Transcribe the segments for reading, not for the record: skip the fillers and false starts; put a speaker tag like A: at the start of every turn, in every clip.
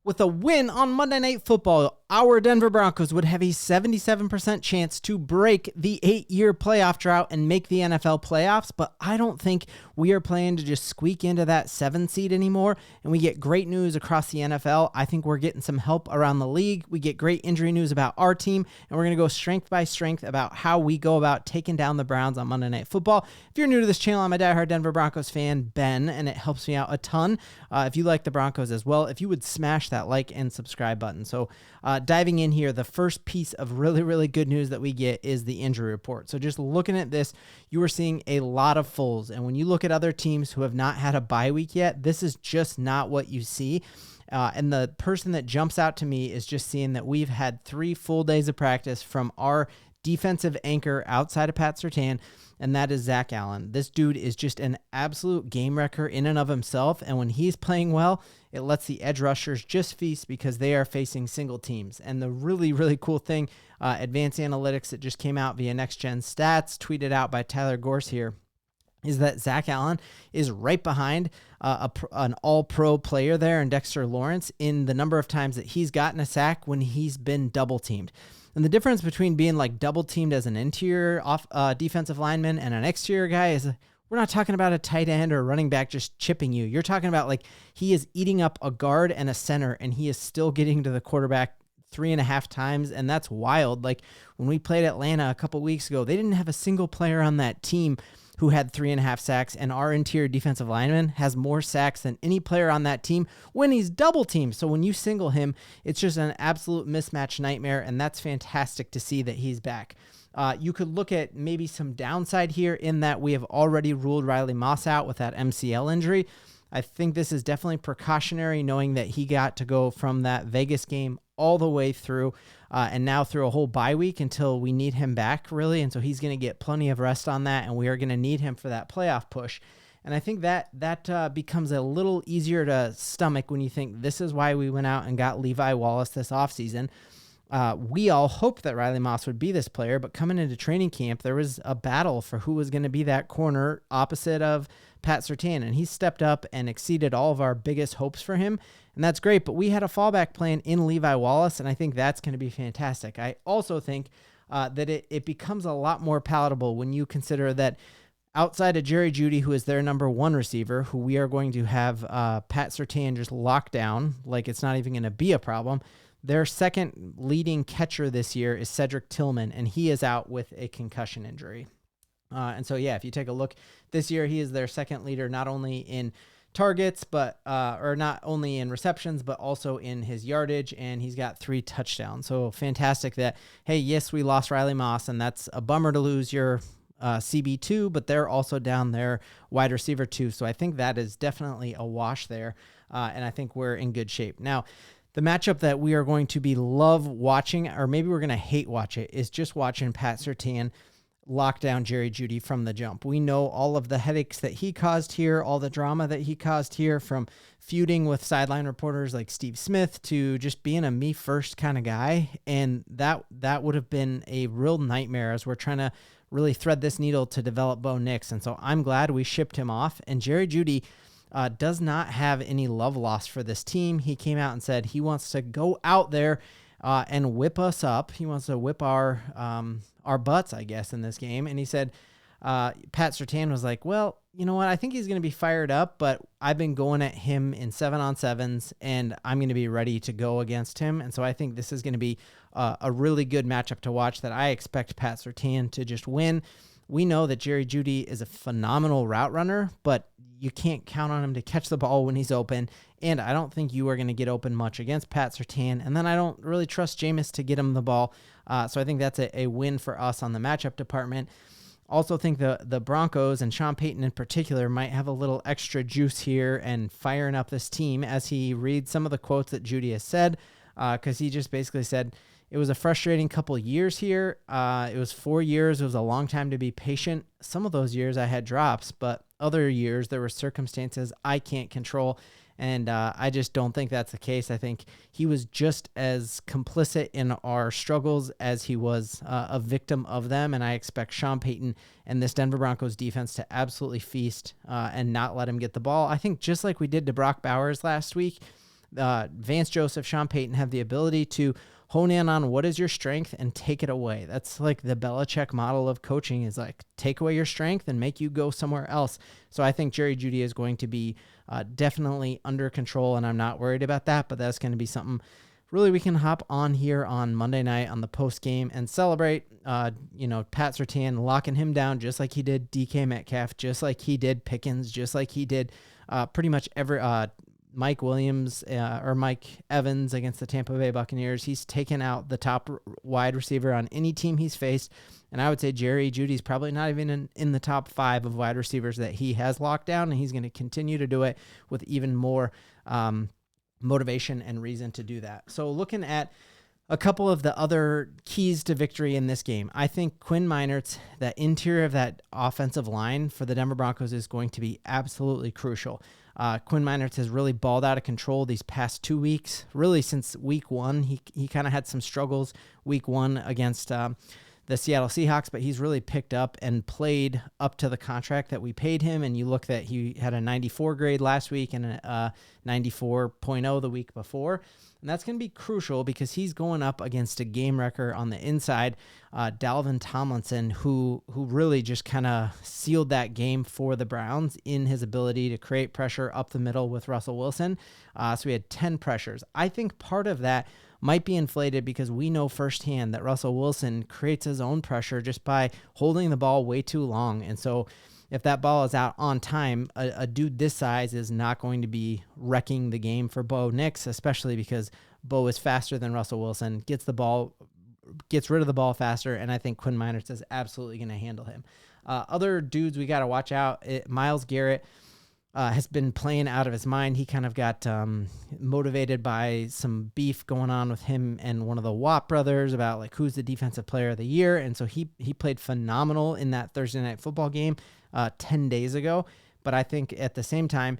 A: With a win on Monday Night Football, our Denver Broncos would have a 77% chance to break the 8-year playoff drought and make the NFL playoffs, but I don't think we are playing to just squeak into that 7 seed anymore, and we get great news across the NFL. I think we're getting some help around the league. We get great injury news about our team, and we're going to go strength by strength about how we go about taking down the Browns on Monday Night Football. If you're new to this channel, I'm a diehard Denver Broncos fan, Ben, and it helps me out a ton. If you like the Broncos as well, if you would smash that like and subscribe button. So diving in here, the first piece of really, really good news that we get is the injury report. So just looking at this, you are seeing a lot of fulls. And when you look at other teams who have not had a bye week yet, this is just not what you see. And the person that jumps out to me is just seeing that we've had 3 full days of practice from our defensive anchor outside of Pat Surtain, and that is Zach Allen. This dude is just an absolute game wrecker in and of himself, and when he's playing well, it lets the edge rushers just feast because they are facing single teams. And the really, really cool thing, advanced analytics that just came out via Next Gen Stats, tweeted out by Tyler Gorse here, is that Zach Allen is right behind an all-pro player there in Dexter Lawrence in the number of times that he's gotten a sack when he's been double-teamed. And the difference between being like double-teamed as an interior defensive lineman and an exterior guy is we're not talking about a tight end or a running back just chipping you. You're talking about like he is eating up a guard and a center, and he is still getting to the quarterback 3.5 times, and that's wild. Like when we played Atlanta a couple weeks ago, they didn't have a single player on that team who had 3.5 sacks, and our interior defensive lineman has more sacks than any player on that team when he's double teamed. So when you single him, it's just an absolute mismatch nightmare, and that's fantastic to see that he's back. You could look at maybe some downside here in that we have already ruled Riley Moss out with that MCL injury. I think this is definitely precautionary, knowing that he got to go from that Vegas game all the way through and now through a whole bye week until we need him back, really. And so he's going to get plenty of rest on that, and we are going to need him for that playoff push. And I think that becomes a little easier to stomach when you think this is why we went out and got Levi Wallace this offseason. We all hoped that Riley Moss would be this player, but coming into training camp, there was a battle for who was going to be that corner opposite of Pat Surtain, and he stepped up and exceeded all of our biggest hopes for him, and that's great, but we had a fallback plan in Levi Wallace, and I think that's going to be fantastic. I also think that it becomes a lot more palatable when you consider that outside of Jeudy, who is their number 1 receiver, who we are going to have Pat Surtain just locked down, like it's not even going to be a problem. Their second leading catcher this year is Cedric Tillman, and he is out with a concussion injury. And so, yeah, if you take a look this year, he is their second leader, not only in targets, but or not only in receptions, but also in his yardage, and he's got 3 touchdowns. So fantastic that, hey, yes, we lost Riley Moss, and that's a bummer to lose your CB2, but they're also down their wide receiver too. So I think that is definitely a wash there, and I think we're in good shape. Now, the matchup that we are going to be love watching, or maybe we're going to hate watch it, is just watching Pat Surtain lock down Jeudy from the jump. We know all of the headaches that he caused here, all the drama that he caused here, from feuding with sideline reporters like Steve Smith to just being a me first kind of guy. And that would have been a real nightmare as we're trying to really thread this needle to develop Bo Nix. And so I'm glad we shipped him off. And Jeudy does not have any love lost for this team. He came out and said he wants to go out there and whip us up. He wants to whip our butts, I guess, in this game. And he said, Pat Surtain was like, well, you know what? I think he's going to be fired up, but I've been going at him in 7-on-7s, and I'm going to be ready to go against him. And so I think this is going to be a really good matchup to watch that I expect Pat Surtain to just win. We know that Jeudy is a phenomenal route runner, but you can't count on him to catch the ball when he's open, and I don't think you are going to get open much against Pat Surtain, and then I don't really trust Jameis to get him the ball, so I think that's a win for us on the matchup department. Also think the Broncos and Sean Payton in particular might have a little extra juice here and firing up this team as he reads some of the quotes that Jeudy has said, because he just basically said, it was a frustrating couple years here. It was 4 years. It was a long time to be patient. Some of those years I had drops, but other years there were circumstances I can't control, and I just don't think that's the case. I think he was just as complicit in our struggles as he was a victim of them, and I expect Sean Payton and this Denver Broncos defense to absolutely feast and not let him get the ball. I think just like we did to Brock Bowers last week, Vance Joseph, Sean Payton have the ability to hone in on what is your strength and take it away. That's like the Belichick model of coaching, is like take away your strength and make you go somewhere else. So I think Jerry Jeudy is going to be definitely under control, and I'm not worried about that, but that's going to be something really we can hop on here on Monday night on the post game and celebrate. Pat Surtain locking him down just like he did DK Metcalf, just like he did Pickens, just like he did pretty much every Mike Williams or Mike Evans against the Tampa Bay Buccaneers. He's taken out the top wide receiver on any team he's faced. And I would say Jerry Jeudy's probably not even in the top 5 of wide receivers that he has locked down, and he's going to continue to do it with even more motivation and reason to do that. So looking at a couple of the other keys to victory in this game, I think Quinn Meinerz, the interior of that offensive line for the Denver Broncos, is going to be absolutely crucial. Quinn Meinerz has really balled out of control these past 2 weeks. Really since week 1, he kind of had some struggles week 1 against the Seattle Seahawks, but he's really picked up and played up to the contract that we paid him. And you look that he had a 94 grade last week and a 94.0 the week before. And that's going to be crucial because he's going up against a game wrecker on the inside, Dalvin Tomlinson, who really just kind of sealed that game for the Browns in his ability to create pressure up the middle with Russell Wilson. So we had 10 pressures. I think part of that might be inflated because we know firsthand that Russell Wilson creates his own pressure just by holding the ball way too long. And so if that ball is out on time, a dude this size is not going to be wrecking the game for Bo Nix, especially because Bo is faster than Russell Wilson, gets rid of the ball faster, and I think Quinn Meinerz is absolutely going to handle him. Other dudes we got to watch out, Myles Garrett has been playing out of his mind. He kind of got motivated by some beef going on with him and one of the Watt brothers about like who's the defensive player of the year. And so he played phenomenal in that Thursday night football game 10 days ago. But I think at the same time,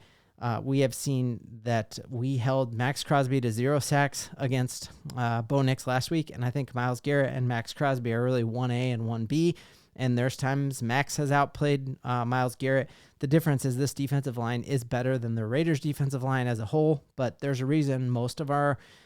A: we have seen that we held Max Crosby to 0 sacks against Bo Nix last week. And I think Myles Garrett and Max Crosby are really 1A and 1B. And there's times Max has outplayed Myles Garrett. The difference is this defensive line is better than the Raiders defensive line as a whole, but there's a reason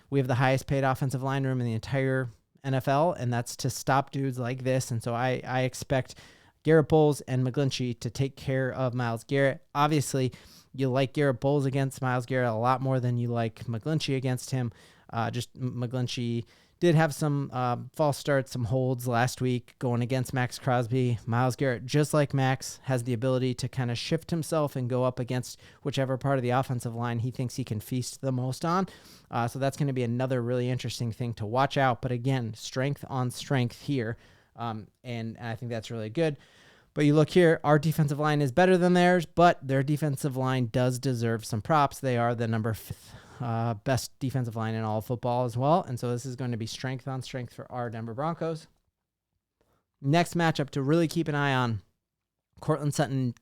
A: we have the highest paid offensive line room in the entire NFL, and that's to stop dudes like this. And so I expect Garrett Bowles and McGlinchey to take care of Myles Garrett. Obviously, you like Garrett Bowles against Myles Garrett a lot more than you like McGlinchey against him. Just McGlinchey did have some false starts, some holds last week going against Max Crosby. Myles Garrett, just like Max, has the ability to kind of shift himself and go up against whichever part of the offensive line he thinks he can feast the most on. So that's going to be another really interesting thing to watch out. But again, strength on strength here. And I think that's really good. But you look here, our defensive line is better than theirs, but their defensive line does deserve some props. They are the number 5th best defensive line in all of football as well. And so this is going to be strength on strength for our Denver Broncos. Next matchup to really keep an eye on, Courtland Sutton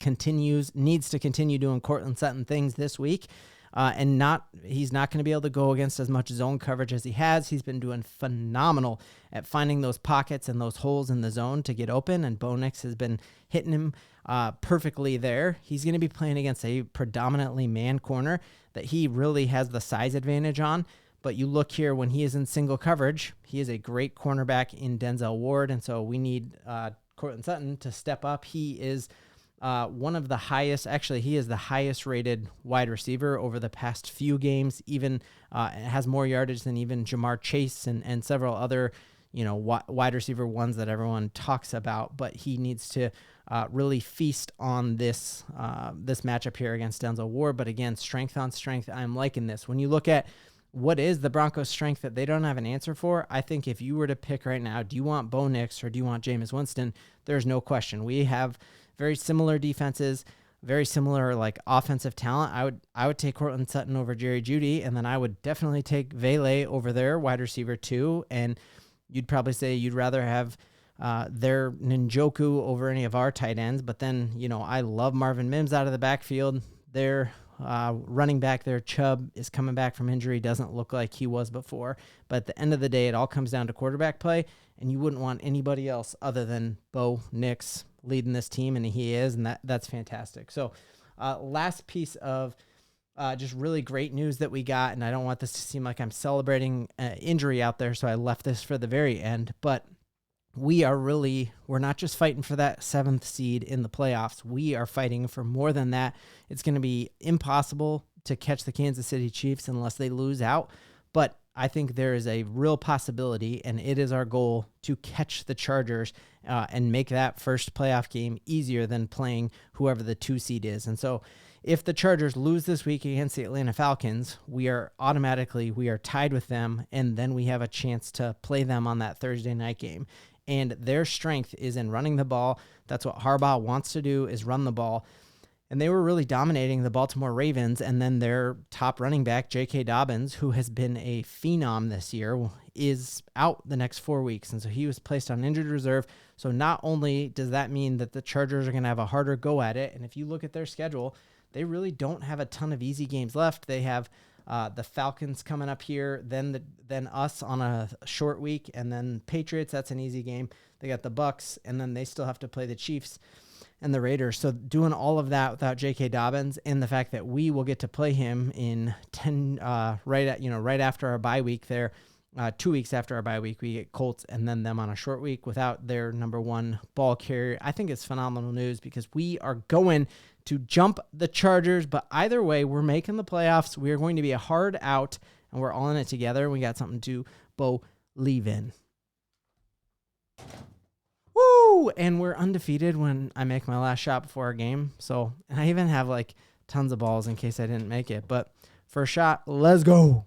A: needs to continue doing Courtland Sutton things this week. He's not going to be able to go against as much zone coverage as he has. He's been doing phenomenal at finding those pockets and those holes in the zone to get open, and Bo Nix has been hitting him perfectly there. He's going to be playing against a predominantly man corner that he really has the size advantage on. But you look here, when he is in single coverage, he is a great cornerback in Denzel Ward, and so we need Courtland Sutton to step up. He is one of the highest, actually, he is the highest rated wide receiver over the past few games, even has more yardage than even Jamar Chase and several other, wide receiver ones that everyone talks about. But he needs to really feast on this matchup here against Denzel Ward. But again, strength on strength, I'm liking this. When you look at what is the Broncos' strength that they don't have an answer for, I think if you were to pick right now, do you want Bo Nix or do you want Jameis Winston? There's no question. We have very similar defenses, very similar offensive talent. I would take Courtland Sutton over Jerry Jeudy, and then I would definitely take Vele over their wide receiver too. And you'd probably say you'd rather have their Njoku over any of our tight ends. But then, I love Marvin Mims out of the backfield. Their running back there, Chubb, is coming back from injury. Doesn't look like he was before. But at the end of the day, it all comes down to quarterback play, and you wouldn't want anybody else other than Bo Nix leading this team, and he is, and that's fantastic. So last piece of Just really great news that we got, and I don't want this to seem like I'm celebrating injury out there, so I left this for the very end, but we're not just fighting for that 7th seed in the playoffs. We are fighting for more than that. It's going to be impossible to catch the Kansas City Chiefs unless they lose out, but I think there is a real possibility, and it is our goal to catch the Chargers and make that first playoff game easier than playing whoever the 2 seed is. And so if the Chargers lose this week against the Atlanta Falcons, we are tied with them, and then we have a chance to play them on that Thursday night game. And their strength is in running the ball. That's what Harbaugh wants to do, is run the ball. And they were really dominating the Baltimore Ravens, and then their top running back, JK Dobbins, who has been a phenom this year, is out the next 4 weeks, and so he was placed on injured reserve. So not only does that mean that the Chargers are going to have a harder go at it, and if you look at their schedule, they really don't have a ton of easy games left. They have the Falcons coming up here, then us on a short week, and then Patriots, that's an easy game. They got the Bucks, and then they still have to play the Chiefs and the Raiders. So doing all of that without J.K. Dobbins, and the fact that we will get to play him in right after our bye week there, 2 weeks after our bye week, we get Colts and then them on a short week without their number 1 ball carrier. I think it's phenomenal news because we are going to jump the Chargers, but either way, we're making the playoffs. We are going to be a hard out, and we're all in it together. We got something to Bo-LIEVE in. Woo! And we're undefeated when I make my last shot before our game. So, and I even have like tons of balls in case I didn't make it. But first shot, let's go.